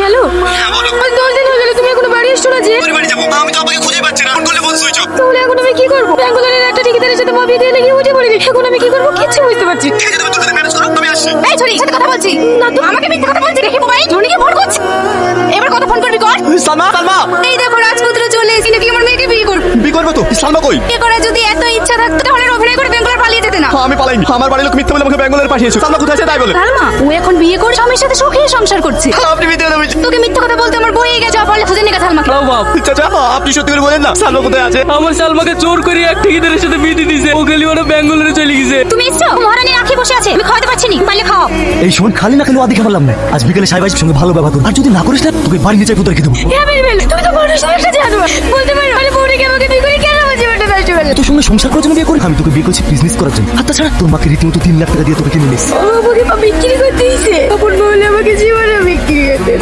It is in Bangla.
হ্যালো, হ্যাঁ বলো। 10 দিন হয়ে গেল, তুমি এখনো বাড়ি এসছো না যে? ওর বাড়ি যাবো, আমি তো আপনাকে খুঁজে পাচ্ছি না, ফোন করলে ফোন সুইচ অফ। তাহলে এখন আমি কি করবো? ব্যাঙ্গালোরের একটা ঠিকাদারের সাথে মা বিয়ে দিয়ে লেগে উঠে পড়ে গেছে। এখন আমি কি করবো কিচ্ছু বুঝতে পারছি না। ঠিক আছে, তুমি তোর সাথে ম্যানেজ করো, আমি আসছি। এই ছড়ি, সাথে কথা বলছি না তো। আমাকে মিথ্যা কথা বলছি দেখি মোবাইল ধনিকে ফোন করছি। এবার কত ফোন করবি কর। সালমা, সালমা, এই দেখো রাজপুত্র চলে এসেছি, নাকি আমার মেয়েকে বিয়ে করবো। বিয়ে করবে তো? সালমা কই? বিয়ে করার যদি এত ইচ্ছা থাকতো তাহলে অভিনয় করে বেঙ্গলোর পালিয়ে যেতে না। হ্যাঁ, আমি পালাইনি। আমার বাড়ির লোক মিথ্যা বলে আমাকে ব্যাঙ্গালোরে পাঠিয়েছে। সালমা কোথায় আছে তাই বলে। সালমা, ও এখন বিয়ে করে স্বামীর সাথে সুখে সংসার করছে। আপনি মিথ্যে কথা বলছেন। তোকে মিথ্যা কথা বলতে আমার বই গেছে, পারলে খুঁজে নিয়ে গেছে সালমাকে। হ্যালো বাপ, চাচা, আপনি সত্যি করে বলেন না, সালমা কোথায় আছে? আমার সালমাকে জোর করে এক ঠিকাদারের সাথে বিয়ে দিয়েছে। ও গেলি ওরা ব্যাঙ্গালোরে চলে গেছে। তুমি এসছো? মহারানী রাখি বসে আছে, আমি খাওয়াতে পারছি না, পারলে খাও। এই শোন, খালি না খেলে আদিকে পারলাম না। আজ বিকেলে সাহেবের সঙ্গে ভালো ব্যবহার করবো। আর যদি না করিস না, তোকে বাড়ি নিচে কোথায় রেখে দেবো। হ্যাঁ বেল, তুমি তো মানুষ একটা জানো, বলতে পারো আরে বউটাকে আমাকে বিয়ে করে কেন বুঝে ওটা নষ্ট করলে? তোর সঙ্গে সংসার করার জন্য বিয়ে করি? আমি তোকে বিয়ে করছি বিজনেস করার জন্য। আর তাছাড়া তোর মাকে রীতিমতো 3 লাখ টাকা দিয়ে তোকে কিনে নিস। আমাকে বিক্রি করতে দিয়েছে, তখন বলে আমাকে জীবনে বিক্রি করতে